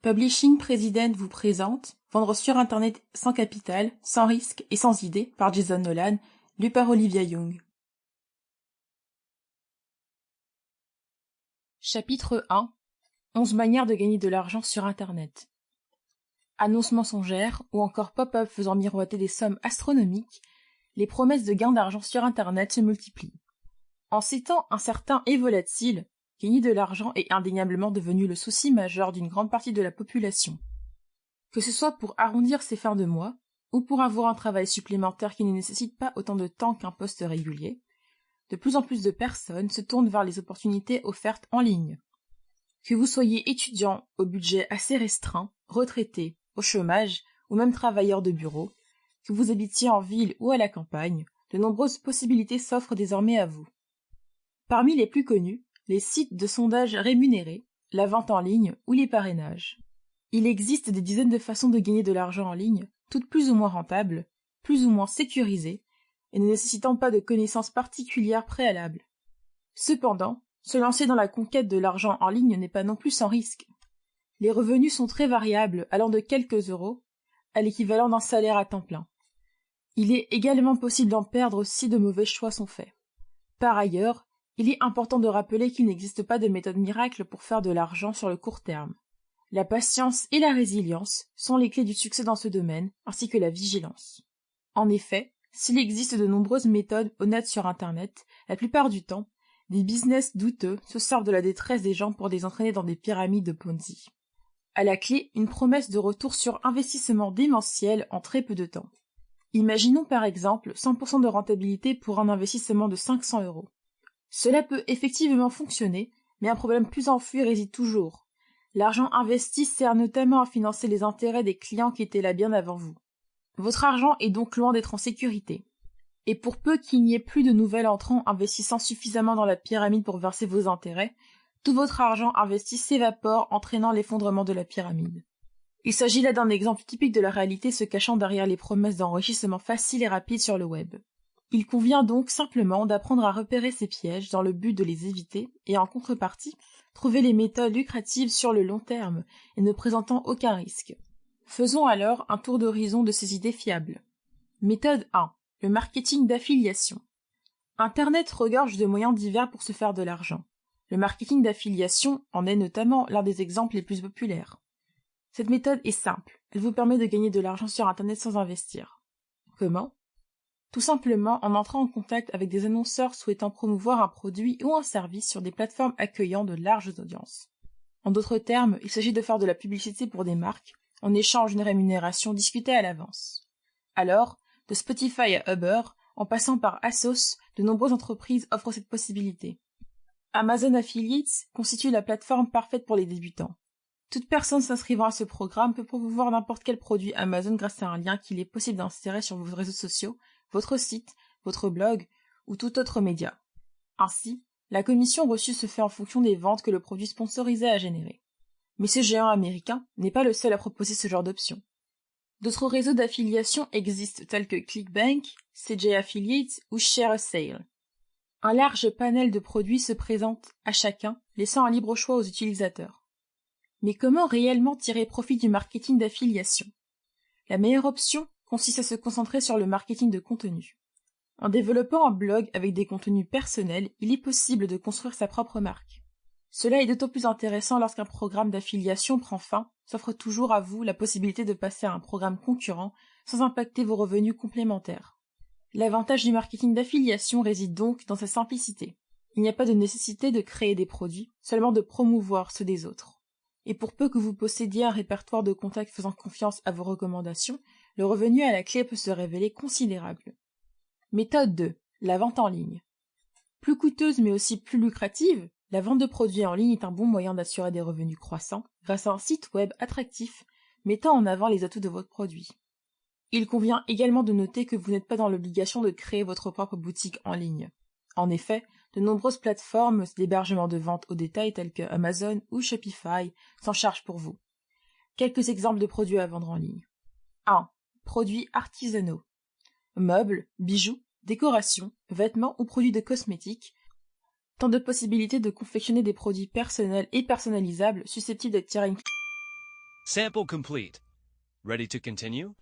Publishing President vous présente Vendre sur Internet sans capital, sans risque et sans idée par Jason Nolan, lu par Olivia Young. Chapitre 1 11 manières de gagner de l'argent sur Internet. Annonces mensongères ou encore pop-up faisant miroiter des sommes astronomiques, les promesses de gains d'argent sur Internet se multiplient. En ces temps incertains et volatiles, gagner de l'argent est indéniablement devenu le souci majeur d'une grande partie de la population. Que ce soit pour arrondir ses fins de mois, ou pour avoir un travail supplémentaire qui ne nécessite pas autant de temps qu'un poste régulier, de plus en plus de personnes se tournent vers les opportunités offertes en ligne. Que vous soyez étudiant au budget assez restreint, retraité, au chômage, ou même travailleur de bureau, que vous habitiez en ville ou à la campagne, de nombreuses possibilités s'offrent désormais à vous. Parmi les plus connus, les sites de sondage rémunérés, la vente en ligne ou les parrainages. Il existe des dizaines de façons de gagner de l'argent en ligne, toutes plus ou moins rentables, plus ou moins sécurisées, et ne nécessitant pas de connaissances particulières préalables. Cependant, se lancer dans la conquête de l'argent en ligne n'est pas non plus sans risque. Les revenus sont très variables, allant de quelques euros à l'équivalent d'un salaire à temps plein. Il est également possible d'en perdre si de mauvais choix sont faits. Par ailleurs, il est important de rappeler qu'il n'existe pas de méthode miracle pour faire de l'argent sur le court terme. La patience et la résilience sont les clés du succès dans ce domaine, ainsi que la vigilance. En effet, s'il existe de nombreuses méthodes honnêtes sur Internet, la plupart du temps, des business douteux se servent de la détresse des gens pour les entraîner dans des pyramides de Ponzi. À la clé, une promesse de retour sur investissement démentiel en très peu de temps. Imaginons par exemple 100% de rentabilité pour un investissement de 500 euros. Cela peut effectivement fonctionner, mais un problème plus enfui réside toujours. L'argent investi sert notamment à financer les intérêts des clients qui étaient là bien avant vous. Votre argent est donc loin d'être en sécurité. Et pour peu qu'il n'y ait plus de nouvel entrant investissant suffisamment dans la pyramide pour verser vos intérêts, tout votre argent investi s'évapore, entraînant l'effondrement de la pyramide. Il s'agit là d'un exemple typique de la réalité se cachant derrière les promesses d'enrichissement facile et rapide sur le web. Il convient donc simplement d'apprendre à repérer ces pièges dans le but de les éviter et en contrepartie, trouver les méthodes lucratives sur le long terme et ne présentant aucun risque. Faisons alors un tour d'horizon de ces idées fiables. Méthode 1. Le marketing d'affiliation. Internet regorge de moyens divers pour se faire de l'argent. Le marketing d'affiliation en est notamment l'un des exemples les plus populaires. Cette méthode est simple, elle vous permet de gagner de l'argent sur Internet sans investir. Comment ? Tout simplement en entrant en contact avec des annonceurs souhaitant promouvoir un produit ou un service sur des plateformes accueillant de larges audiences. En d'autres termes, il s'agit de faire de la publicité pour des marques, en échange d'une rémunération discutée à l'avance. Alors, de Spotify à Uber, en passant par Asos, de nombreuses entreprises offrent cette possibilité. Amazon Affiliates constitue la plateforme parfaite pour les débutants. Toute personne s'inscrivant à ce programme peut promouvoir n'importe quel produit Amazon grâce à un lien qu'il est possible d'insérer sur vos réseaux sociaux, votre site, votre blog ou tout autre média. Ainsi, la commission reçue se fait en fonction des ventes que le produit sponsorisé a générées. Mais ce géant américain n'est pas le seul à proposer ce genre d'option. D'autres réseaux d'affiliation existent tels que ClickBank, CJ Affiliates ou ShareASale. Un large panel de produits se présente à chacun, laissant un libre choix aux utilisateurs. Mais comment réellement tirer profit du marketing d'affiliation ? La meilleure option consiste à se concentrer sur le marketing de contenu. En développant un blog avec des contenus personnels, il est possible de construire sa propre marque. Cela est d'autant plus intéressant lorsqu'un programme d'affiliation prend fin, s'offre toujours à vous la possibilité de passer à un programme concurrent sans impacter vos revenus complémentaires. L'avantage du marketing d'affiliation réside donc dans sa simplicité. Il n'y a pas de nécessité de créer des produits, seulement de promouvoir ceux des autres. Et pour peu que vous possédiez un répertoire de contacts faisant confiance à vos recommandations, le revenu à la clé peut se révéler considérable. Méthode 2. La vente en ligne. Plus coûteuse mais aussi plus lucrative, la vente de produits en ligne est un bon moyen d'assurer des revenus croissants grâce à un site web attractif mettant en avant les atouts de votre produit. Il convient également de noter que vous n'êtes pas dans l'obligation de créer votre propre boutique en ligne. En effet, de nombreuses plateformes d'hébergement de vente au détail telles que Amazon ou Shopify s'en chargent pour vous. Quelques exemples de produits à vendre en ligne. 1. Produits artisanaux. Meubles, bijoux, décorations, vêtements ou produits de cosmétiques. Tant de possibilités de confectionner des produits personnels et personnalisables susceptibles d'attirer une Sample complete. Ready to continue?